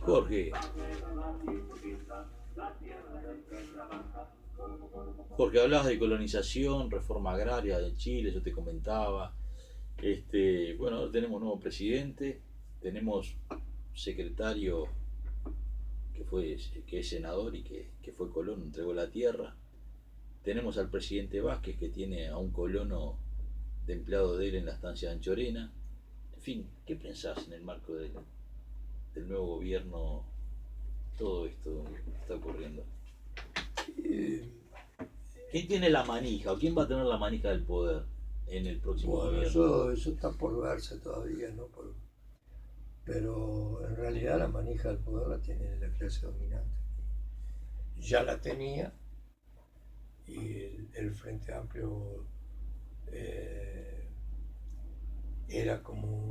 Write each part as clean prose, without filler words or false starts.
Jorge, Jorge, hablabas de colonización, reforma agraria de Chile, yo te comentaba. Bueno, ahora tenemos nuevo presidente, tenemos secretario que es senador y que fue colono, entregó la tierra. Tenemos al presidente Vázquez que tiene a un colono de empleado de él en la estancia de Anchorena. En fin, ¿qué pensás en el marco del nuevo gobierno? Todo esto que está ocurriendo. Eh, ¿Quién tiene la manija o quién va a tener la manija del poder en el próximo bueno, gobierno? eso está por verse todavía, ¿no? Pero en realidad la manija del poder la tiene la clase dominante. Ya la tenía y el Frente Amplio eh, era como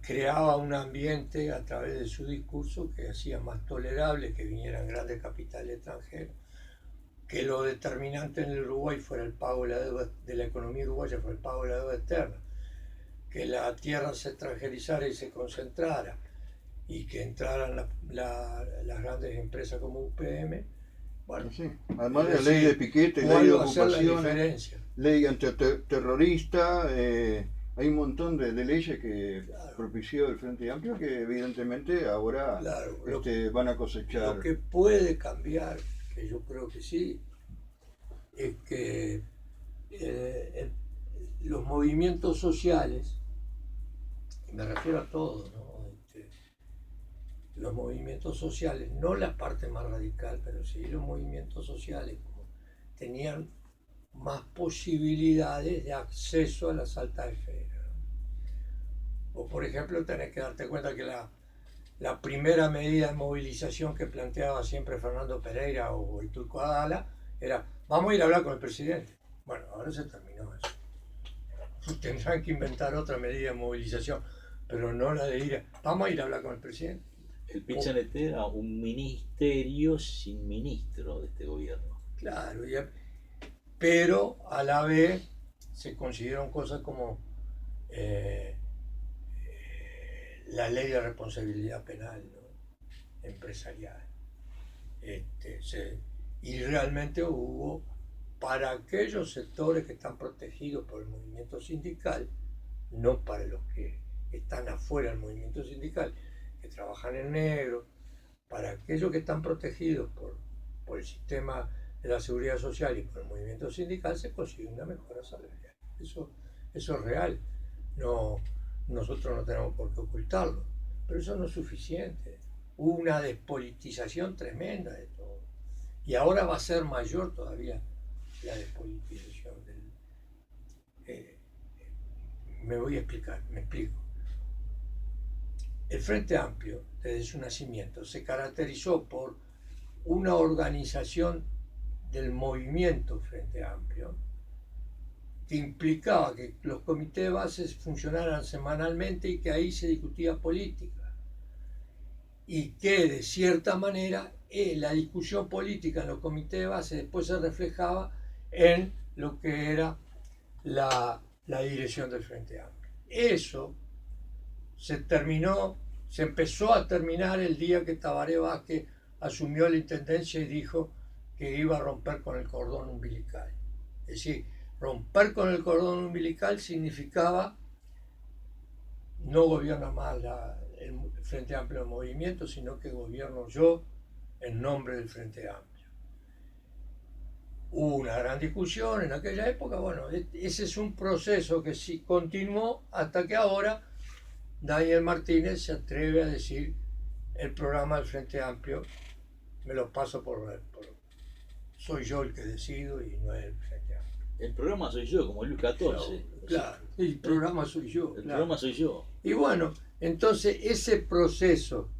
creaba un ambiente a través de su discurso que hacía más tolerable que vinieran grandes capitales extranjeros, que lo determinante en el Uruguay fuera el pago de la deuda de la economía uruguaya, fue el pago de la deuda externa, que la tierra se extranjerizara y se concentrara, y que entraran las grandes empresas como UPM. Bueno, Sí. Además es de la ley de decir, piquete, ley ¿cuál de va a ser la ocupaciones, diferencia? ley antiterrorista, hay un montón de leyes que Claro, propició el Frente Amplio que evidentemente ahora claro. van a Lo cosechar. que puede cambiar, que yo creo que sí, es que eh, los movimientos sociales, y me refiero a todos, ¿no? Los movimientos sociales, no la parte más radical, pero sí los movimientos sociales, como tenían más posibilidades de acceso a las altas esferas. O por ejemplo, tenés que darte cuenta que la primera medida de movilización que planteaba siempre Fernando Pereira o el Turco Adala era: vamos a ir a hablar con el presidente. Bueno, ahora se terminó eso. Tendrán que inventar otra medida de movilización, pero no la de vamos a ir a hablar con el presidente. El O, PIT-CNT era un ministerio sin ministro de este gobierno. claro, pero a la vez se consideran cosas como eh, la ley de responsabilidad penal, ¿no? Empresarial. Este, se, y realmente hubo, para aquellos sectores que están protegidos por el movimiento sindical, no para los que están afuera del movimiento sindical, que trabajan en negro, para aquellos que están protegidos por el sistema de la seguridad social y por el movimiento sindical, se consigue una mejora salarial. Eso es real. No, nosotros no tenemos por qué ocultarlo, pero eso no es suficiente. Hubo una despolitización tremenda de todo. Y ahora va a ser mayor todavía la despolitización eh, me voy a explicar, me explico. El Frente Amplio, desde su nacimiento, se caracterizó por una organización del movimiento Frente Amplio que implicaba que los comités de bases funcionaran semanalmente y que ahí se discutía política. Y que de cierta manera la discusión política en los comités de base después se reflejaba en lo que era la dirección del Frente Amplio. Eso se empezó a terminar el día que Tabaré Vázquez asumió la intendencia y dijo que iba a romper con el cordón umbilical. Es decir, romper con el cordón umbilical significaba no gobierna más el Frente Amplio de Movimiento, sino que gobierno yo en nombre del Frente Amplio. Hubo una gran discusión en aquella época, bueno, ese es un proceso que sí continuó hasta que ahora Daniel Martínez se atreve a decir: el programa del Frente Amplio me lo paso soy yo el que decido y no es el Frente Amplio. El programa soy yo, como Luis XIV. Claro, el programa soy yo. El Claro. programa soy yo. Y bueno, entonces ese proceso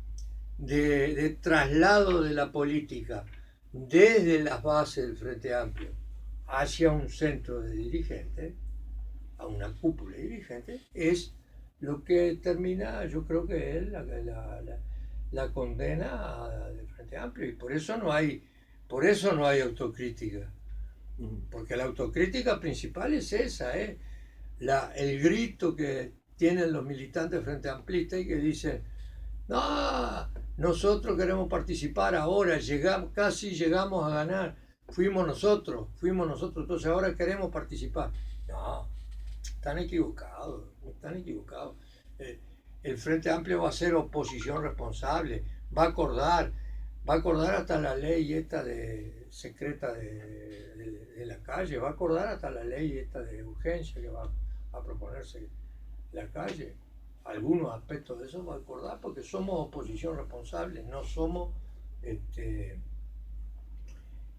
de traslado de la política desde las bases del Frente Amplio hacia un centro de dirigentes, a una cúpula de dirigentes, es lo que termina, yo creo que es la condena del Frente Amplio y por eso no hay autocrítica. Porque la autocrítica principal es esa, el grito que tienen los militantes Frente Amplista y que dicen, no, nosotros queremos participar ahora, casi llegamos a ganar, fuimos nosotros, entonces ahora queremos participar. No, están equivocados, están equivocados. Eh, el Frente Amplio va a ser oposición responsable, va a acordar hasta la ley esta secreta de la calle, va a acordar hasta la ley esta de urgencia que va a proponerse la calle. Algunos aspectos de eso va a acordar porque somos oposición responsable, este,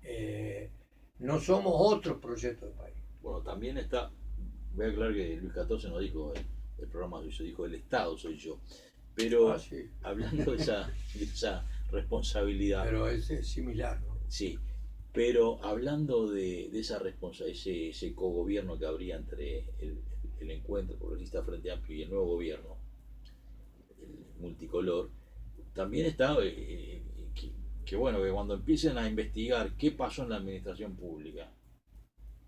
eh, no somos otro proyecto de país. Bueno, también está, voy a aclarar que Luis XIV no dijo el programa soy yo, dijo el Estado soy yo. Pero Sí. hablando de esa responsabilidad. Pero es similar, ¿no? Sí, pero hablando de esa responsabilidad, ese cogobierno que habría entre el encuentro progresista Frente Amplio y el nuevo gobierno, el multicolor, también está que bueno, que cuando empiecen a investigar qué pasó en la administración pública,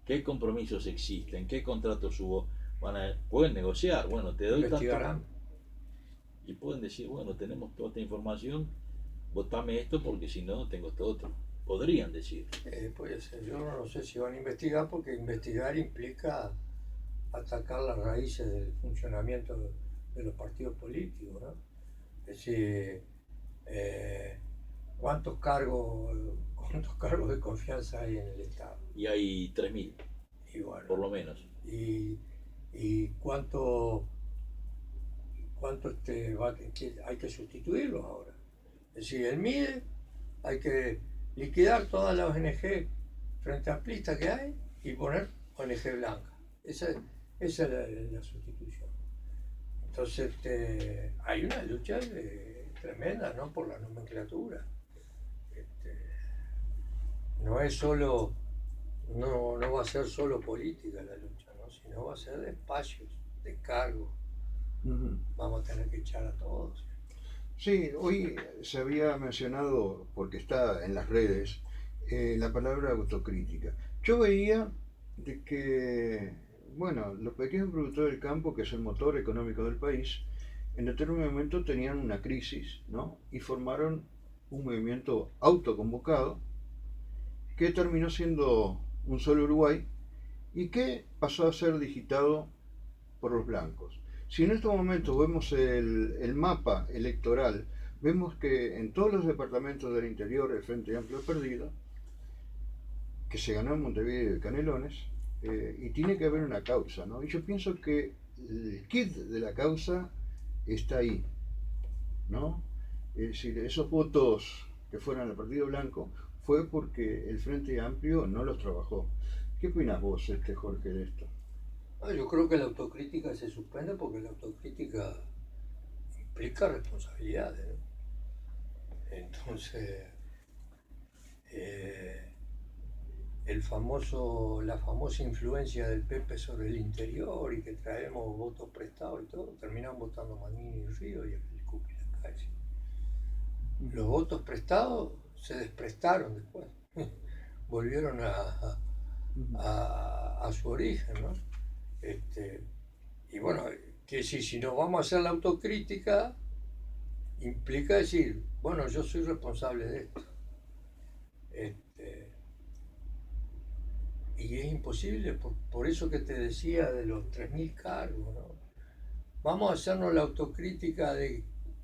qué compromisos existen, qué contratos hubo, pueden negociar, bueno, te doy Investigarán. tanto, y pueden decir, bueno, tenemos toda esta información, votame esto porque si no tengo esto otro. Podrían decir. Puede ser. Yo no sé si van a investigar porque investigar implica atacar las raíces del funcionamiento de los partidos políticos, ¿no? Es decir, ¿cuántos cargos de confianza hay en el Estado? Y hay 3.000, Y bueno, por lo menos. y cuánto hay que sustituirlos ahora. Es decir, el MIDE hay que liquidar todas las ONG frente amplista que hay y poner ONG blanca. Esa es la sustitución. Entonces hay una lucha tremenda, ¿no? Por la nomenclatura. No es solo, no va a ser solo política la lucha, ¿no? Sino va a ser de espacios, de cargos. Vamos a tener que echar a todos. Sí, hoy se había mencionado, porque está en las redes, la palabra autocrítica. Yo veía de que, bueno, los pequeños productores del campo, que es el motor económico del país, en determinado momento tenían una crisis, ¿no? Y formaron un movimiento autoconvocado que terminó siendo un solo Uruguay y que pasó a ser digitado por los blancos. Si en estos momentos vemos el mapa electoral, vemos que en todos los departamentos del interior el Frente Amplio ha perdido, que se ganó en Montevideo y Canelones, y tiene que haber una causa, ¿no? Y yo pienso que el kit de la causa está ahí, ¿no? Es decir, esos votos que fueron al Partido Blanco fue porque el Frente Amplio no los trabajó. ¿Qué opinas vos, Jorge, de esto? Yo creo que la autocrítica se suspende porque la autocrítica implica responsabilidades, ¿no? Entonces, la famosa influencia del Pepe sobre el interior y que traemos votos prestados y todo, terminan votando Manini y Río y el Cupi y la calle. Los votos prestados se desprestaron después, volvieron a su origen, ¿no? Y bueno, que si nos vamos a hacer la autocrítica, implica decir, bueno, yo soy responsable de esto. Y es imposible, por eso que te decía de los 3.000 cargos, ¿no? Vamos a hacernos la autocrítica de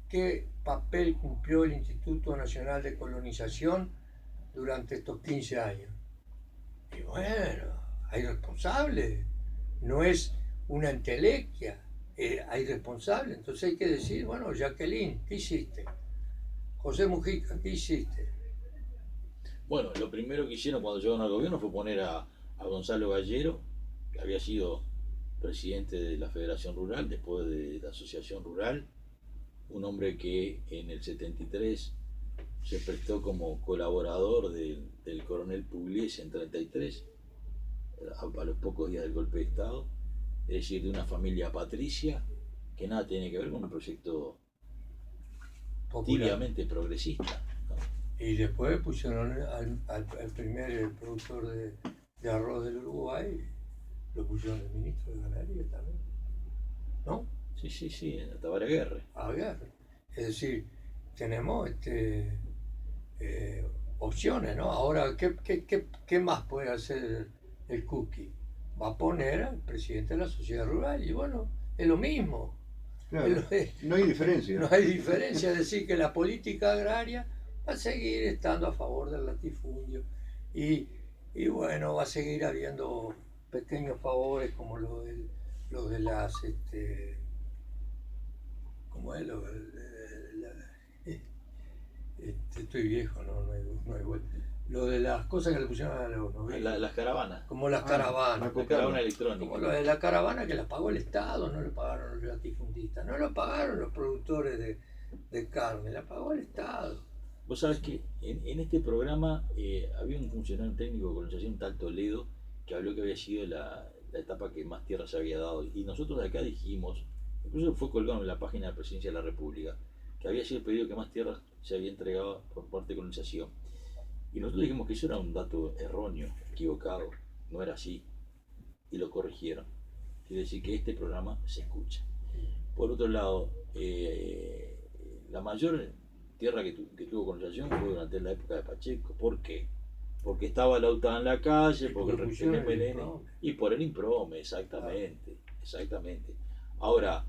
qué papel cumplió el Instituto Nacional de Colonización durante estos 15 años. Y bueno, hay responsables, no es una entelequia, hay responsables. Entonces hay que decir, bueno, Jacqueline, ¿qué hiciste? José Mujica, ¿qué hiciste? Bueno, lo primero que hicieron cuando llegaron al gobierno fue poner a Gonzalo Gallero, que había sido presidente de la Federación Rural, después de la Asociación Rural, un hombre que en el 73 se prestó como colaborador del coronel Pugliese en 33, a los pocos días del golpe de Estado, es decir, de una familia patricia que nada tiene que ver con un proyecto popular. tibiamente progresista, ¿no? Y después pusieron al primer productor de arroz del Uruguay, lo pusieron de ministro de Ganadería también, ¿no? Sí, en Tabaré Guerre. A ver, es decir, tenemos opciones, ¿no? Ahora, ¿qué más puede hacer el cookie? Va a poner al presidente de la sociedad rural y bueno, es lo mismo. Claro, no hay diferencia. No hay diferencia, es decir, que la política agraria va a seguir estando a favor del latifundio y, y bueno, va a seguir habiendo pequeños favores como lo de las, como es estoy viejo, no hay vuelta. Lo de las cosas que le pusieron a los novios, Las caravanas, como las Ah, caravanas. Marco la caravana Polo. electrónica. Como lo de la caravana que la pagó el Estado, no lo pagaron los latifundistas, no lo pagaron los productores de carne, la pagó el Estado. Vos sabés que en este programa había un funcionario técnico de colonización, tal Toledo, que habló que había sido la etapa que más tierra se había dado. Y nosotros de acá dijimos, incluso fue colgado en la página de la Presidencia de la República, que había sido el pedido que más tierra se había entregado por parte de colonización. Y nosotros dijimos que eso era un dato erróneo, equivocado, no era así. Y lo corrigieron. Quiere decir que este programa se escucha. Por otro lado, la mayor tierra que tuvo colonización fue durante la época de Pacheco. ¿Por qué? Porque estaba la UTA en la calle, porque el MLN y por el improme, exactamente, exactamente. Ahora,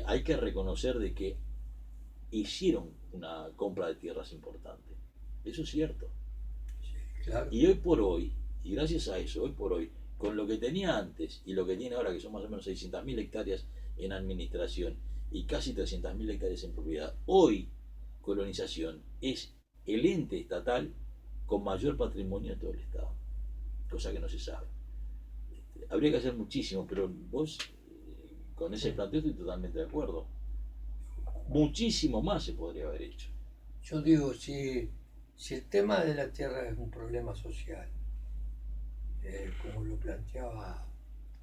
hay que reconocer de que hicieron una compra de tierras importante. Eso es cierto. Claro. Y hoy por hoy, y gracias a eso, hoy por hoy, con lo que tenía antes y lo que tiene ahora, que son más o menos 600.000 hectáreas en administración y casi 300.000 hectáreas en propiedad, hoy colonización es el ente estatal con mayor patrimonio de todo el Estado, cosa que no se sabe. Habría que hacer muchísimo, pero vos con ese planteo estoy totalmente de acuerdo. Muchísimo más se podría haber hecho. Yo digo, si el tema de la tierra es un problema social, como lo planteaba,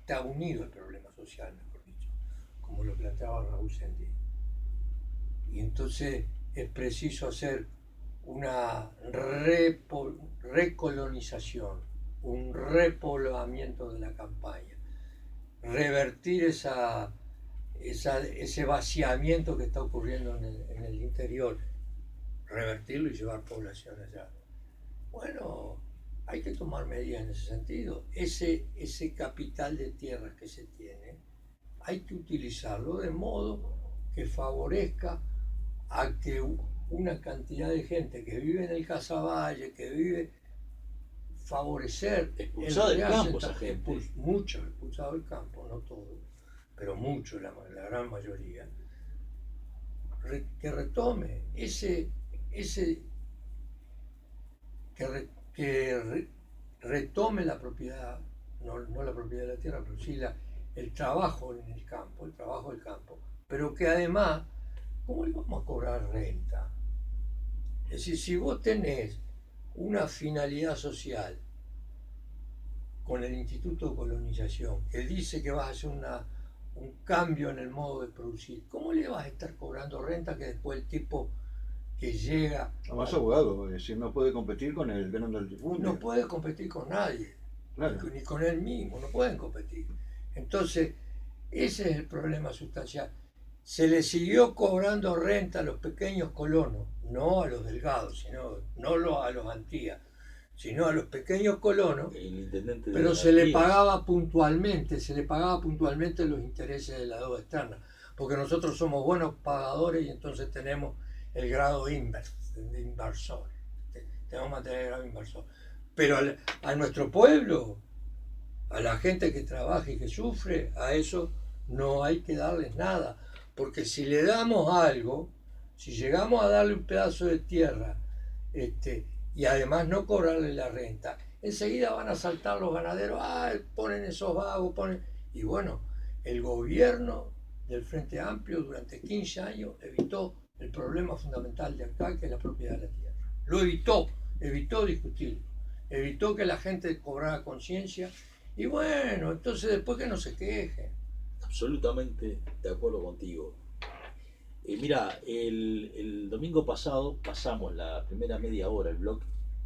está unido el problema social, mejor dicho, como lo planteaba Raúl Sendí. Y entonces es preciso hacer una recolonización, un repoblamiento de la campaña, revertir ese vaciamiento que está ocurriendo en el interior, revertirlo y llevar población allá. Bueno, hay que tomar medidas en ese sentido. Ese capital de tierras que se tiene, hay que utilizarlo de modo que favorezca a que una cantidad de gente que vive en el Casaballe, que vive, favorecer expulsada del campo esa gente. Muchos expulsados del campo, no todos, pero muchos, la gran mayoría, que retome retome la propiedad, no la propiedad de la tierra, pero sí el trabajo en el campo, el trabajo del campo, pero que además, ¿cómo le vamos a cobrar renta? Es decir, si vos tenés una finalidad social con el Instituto de Colonización que dice que vas a hacer un cambio en el modo de producir, ¿cómo le vas a estar cobrando renta que después el tipo que llega... Además abogado, es decir, no puede competir con el gran latifundio. No puede competir con nadie, Claro. ni con él mismo, no pueden competir. Entonces, ese es el problema sustancial. Se le siguió cobrando renta a los pequeños colonos, no a los delgados, no a los Antía, sino a los pequeños colonos, El intendente de pero se le Artigas, pagaba puntualmente los intereses de la deuda externa, porque nosotros somos buenos pagadores y entonces tenemos el grado de inversor, tenemos que mantener el grado de inversor. Pero a nuestro pueblo, a la gente que trabaja y que sufre, a eso no hay que darles nada, porque si le damos algo, si llegamos a darle un pedazo de tierra, y además no cobrarle la renta, enseguida van a saltar los ganaderos, ponen esos vagos, y bueno, el gobierno del Frente Amplio durante 15 años evitó el problema fundamental de acá, que es la propiedad de la tierra. Lo evitó discutirlo, evitó que la gente cobrara conciencia, y bueno, entonces después que no se quejen. absolutamente de acuerdo contigo. Mira, el domingo pasado pasamos la primera media hora, el blog,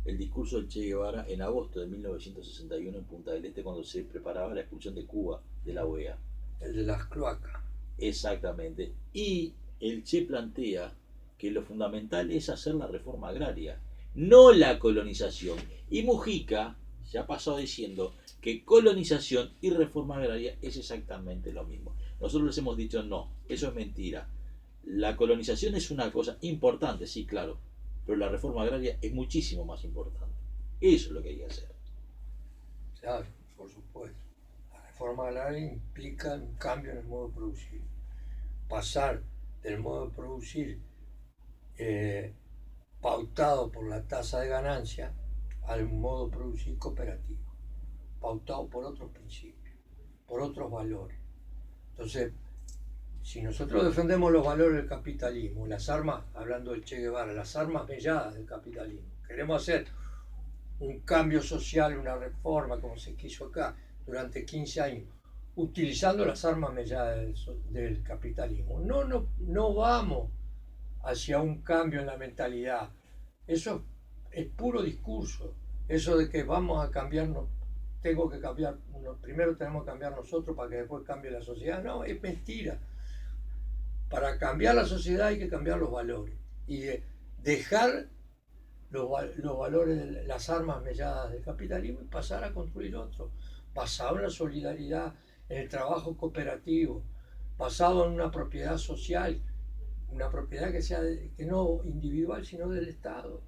el discurso del Che Guevara en agosto de 1961 en Punta del Este, cuando se preparaba la expulsión de Cuba de la OEA. El de las cloacas. Exactamente. Y el Che plantea que lo fundamental es hacer la reforma agraria, no la colonización. Y Mujica se ha pasado diciendo que colonización y reforma agraria es exactamente lo mismo. Nosotros les hemos dicho no, eso es mentira. La colonización es una cosa importante, sí, claro, pero la reforma agraria es muchísimo más importante. Eso es lo que hay que hacer. Claro, por supuesto. La reforma agraria implica un cambio en el modo de producir. Pasar del modo de producir pautado por la tasa de ganancia al modo de producir cooperativo, pautado por otros principios, por otros valores. Entonces, si nosotros defendemos los valores del capitalismo, las armas, hablando del Che Guevara, las armas melladas del capitalismo, queremos hacer un cambio social, una reforma, como se quiso acá, durante 15 años, utilizando las armas melladas del capitalismo. No vamos hacia un cambio en la mentalidad. Eso es puro discurso. Eso de que vamos a cambiarnos, tengo que cambiar, primero tenemos que cambiar nosotros para que después cambie la sociedad. No, es mentira. Para cambiar la sociedad hay que cambiar los valores y dejar los valores, las armas melladas del capitalismo y pasar a construir otro, basado en la solidaridad, en el trabajo cooperativo, basado en una propiedad social, una propiedad que sea que no individual sino del Estado,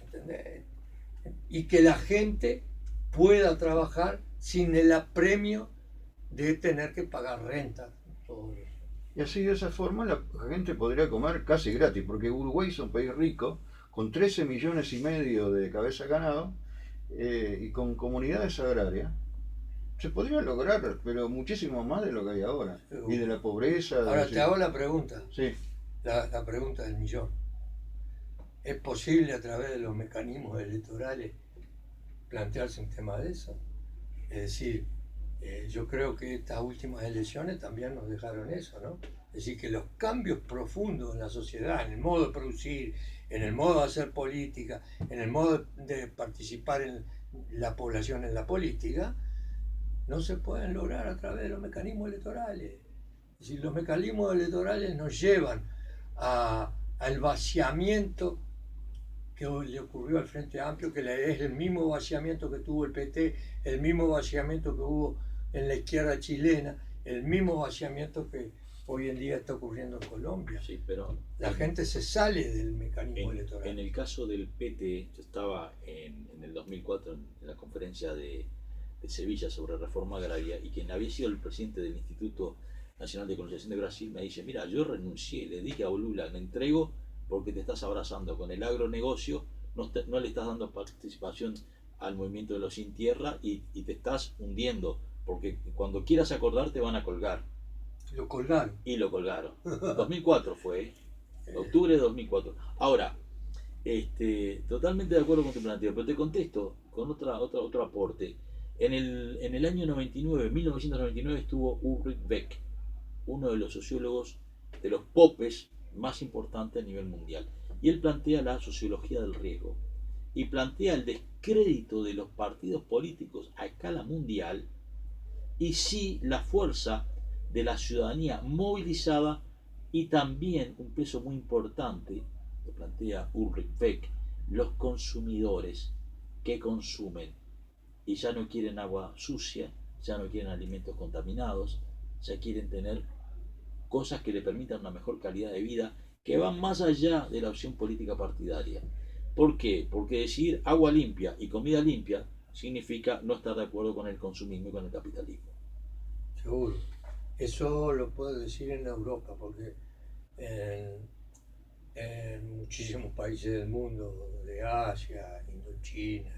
¿entendés? Y que la gente pueda trabajar sin el apremio de tener que pagar renta, todo eso. Y así de esa forma la gente podría comer casi gratis, porque Uruguay es un país rico, con 13 millones y medio de cabeza ganado y con comunidades agrarias. Se podría lograr, pero muchísimo más de lo que hay ahora. Y de la pobreza. Ahora te hago la pregunta, Sí. la pregunta del millón. ¿Es posible a través de los mecanismos electorales plantearse un tema de eso? Es decir, yo creo que estas últimas elecciones también nos dejaron eso, ¿no? Es decir, que los cambios profundos en la sociedad, en el modo de producir, en el modo de hacer política, en el modo de participar en la población en la política, no se pueden lograr a través de los mecanismos electorales. Es decir, los mecanismos electorales nos llevan al vaciamiento que le ocurrió al Frente Amplio, que es el mismo vaciamiento que tuvo el PT, el mismo vaciamiento que hubo en la izquierda chilena, el mismo vaciamiento que hoy en día está ocurriendo en Colombia. Sí, pero la gente se sale del mecanismo electoral. En el caso del PT, yo estaba en el 2004 en la conferencia de Sevilla sobre reforma agraria, y quien había sido el presidente del Instituto Nacional de Colonización de Brasil me dice: mira, yo renuncié, le dije a Lula, me entrego porque te estás abrazando con el agronegocio, no le estás dando participación al movimiento de los sin tierra y te estás hundiendo, porque cuando quieras acordar te van a colgar. Lo colgaron. Y lo colgaron. 2004 fue, octubre de 2004. Ahora, totalmente de acuerdo con tu planteo, pero te contesto con otro aporte. En el año 1999 estuvo Ulrich Beck, uno de los sociólogos de los popes más importantes a nivel mundial. Y él plantea la sociología del riesgo y plantea el descrédito de los partidos políticos a escala mundial y sí la fuerza de la ciudadanía movilizada y también un peso muy importante, lo plantea Ulrich Beck, los consumidores que consumen y ya no quieren agua sucia, ya no quieren alimentos contaminados, ya quieren tener cosas que le permitan una mejor calidad de vida, que van más allá de la opción política partidaria. ¿Por qué? Porque decir agua limpia y comida limpia significa no estar de acuerdo con el consumismo y con el capitalismo. Seguro. Eso lo puedo decir en Europa, porque en muchísimos países del mundo, de Asia, Indochina,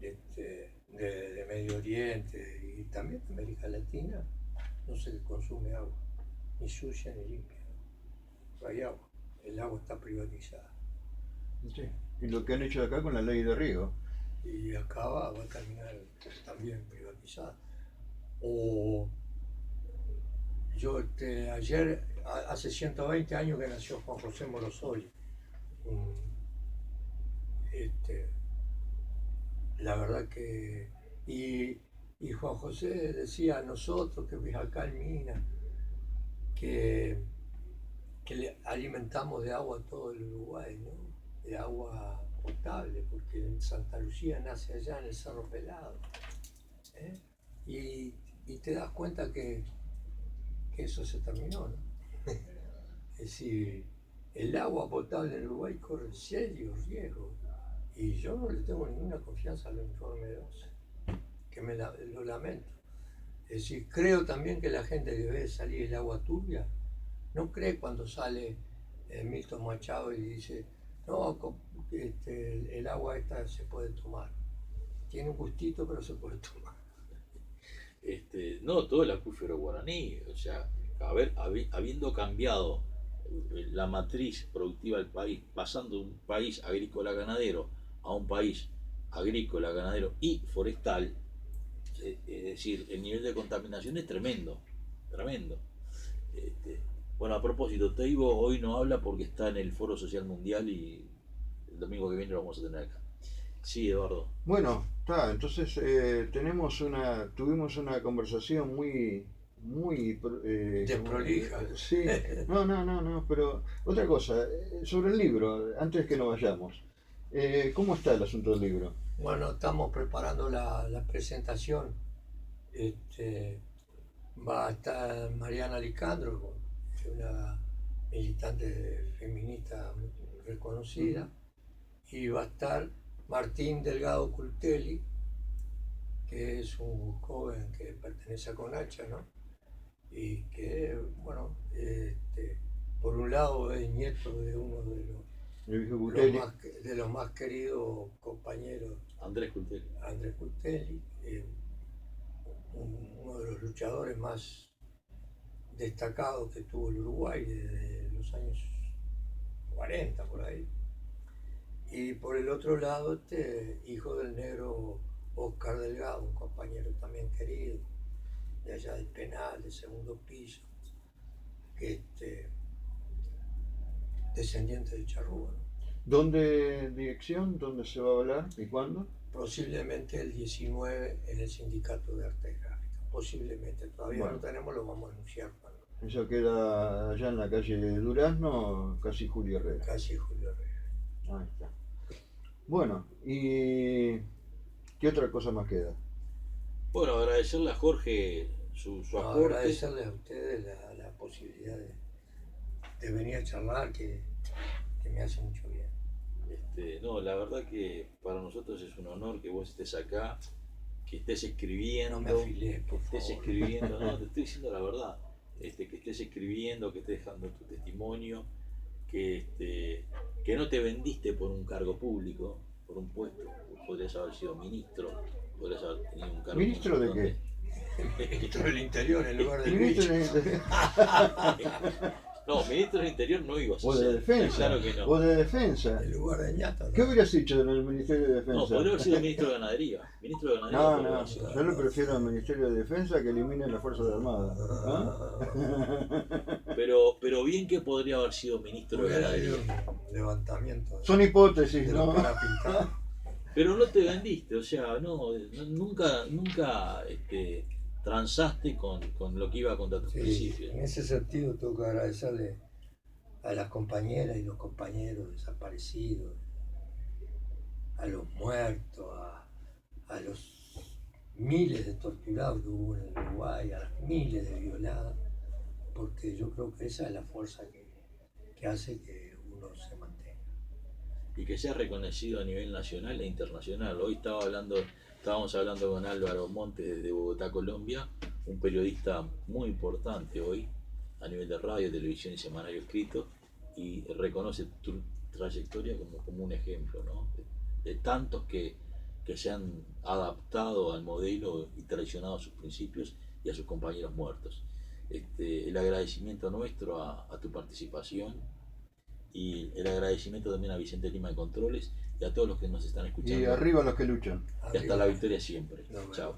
de Medio Oriente y también de América Latina, no se consume agua, ni sucia ni limpia. No hay agua, el agua está privatizada. Sí. Y lo que han hecho acá con la ley de riego. Y acá va a terminar también privatizada. O yo ayer hace 120 años que nació Juan José Morosoli. La verdad que... Y Juan José decía a nosotros que acá en Minas, que le alimentamos de agua a todo el Uruguay, ¿no? De agua potable, porque en Santa Lucía nace allá en el Cerro Pelado. ¿Eh? Y te das cuenta que eso se terminó, ¿no? Es decir, el agua potable en Uruguay corre serios riesgos. Y yo no le tengo ninguna confianza al informe 12, que lo lamento. Es decir, creo también que la gente que ve salir el agua turbia no cree cuando sale Milton Machado y dice, no, el agua esta se puede tomar. Tiene un gustito, pero se puede tomar. No, todo el acuífero guaraní, o sea, habiendo cambiado la matriz productiva del país, pasando de un país agrícola-ganadero a un país agrícola, ganadero y forestal, es decir, el nivel de contaminación es tremendo, tremendo. Bueno, a propósito, Teibo hoy no habla porque está en el Foro Social Mundial y el domingo que viene lo vamos a tener acá. Sí, Eduardo. Bueno, está, entonces tuvimos una conversación muy desprolija. Sí, no, pero otra cosa, sobre el libro, antes que nos vayamos, ¿cómo está el asunto del libro? Bueno, estamos preparando la presentación. Va a estar Mariana Licandro, que es una militante feminista muy reconocida, y va a estar Martín Delgado Cultelli, que es un joven que pertenece a Conacha, ¿no? Y que, bueno, por un lado es nieto de uno de los más queridos compañeros, Andrés Cultelli, uno de los luchadores más destacados que tuvo el Uruguay desde los años 40 por ahí. Y por el otro lado, hijo del negro Oscar Delgado, un compañero también querido, de allá del penal, de segundo piso, descendiente de Charrúa, ¿no? ¿Dónde dirección? ¿Dónde se va a hablar y cuándo? Posiblemente el 19 en el Sindicato de Artes Gráficas. Posiblemente, todavía no tenemos, lo vamos a anunciar cuando. Eso queda allá en la calle Durazno, casi Julio Herrera. Casi Julio Herrera. Ahí está. Bueno, ¿y qué otra cosa más queda? Bueno, agradecerle a Jorge su aporte. Agradecerle a ustedes la posibilidad de venir a charlar, que me hace mucho bien. No, la verdad que para nosotros es un honor que vos estés acá, que estés escribiendo. No me afilié, por que estés favor. escribiendo, no, te estoy diciendo la verdad. Que estés escribiendo, que estés dejando tu testimonio, que no te vendiste por un cargo público, por un puesto. Podrías haber sido ministro, podrías haber tenido un cargo. ¿Ministro de qué? Ministro del Interior en lugar del Ministro bicho. No, ministro del Interior no iba a ser. O de Defensa. Claro que no. O de Defensa. En lugar de ñato, ¿no? ¿Qué hubieras hecho en el Ministerio de Defensa? No, podría haber sido ministro de Ganadería. Ministro de Ganadería. No, podría haber sido. yo le prefiero al Ministerio de Defensa que elimine las Fuerzas Armadas. ¿Ah? Pero bien que podría haber sido ministro de Hubiera habido Ganadería. un levantamiento Son hipótesis, de ¿no? lo para pintar. Pero no te vendiste, o sea, nunca transaste con lo que iba contra tus Sí, principios. en ese sentido tengo que agradecerle a las compañeras y los compañeros desaparecidos, a los muertos, a los miles de torturados que hubo en el Uruguay, a las miles de violadas, porque yo creo que esa es la fuerza que hace que uno se mantenga. Y que sea reconocido a nivel nacional e internacional. Hoy estábamos hablando con Álvaro Montes de Bogotá, Colombia, un periodista muy importante hoy a nivel de radio, televisión y semanario escrito, y reconoce tu trayectoria como un ejemplo, ¿no? de tantos que se han adaptado al modelo y traicionado a sus principios y a sus compañeros muertos. El agradecimiento nuestro a tu participación, y el agradecimiento también a Vicente Lima de Controles y a todos los que nos están escuchando. Y arriba los que luchan. Y hasta la victoria siempre. Nos vemos. Chao.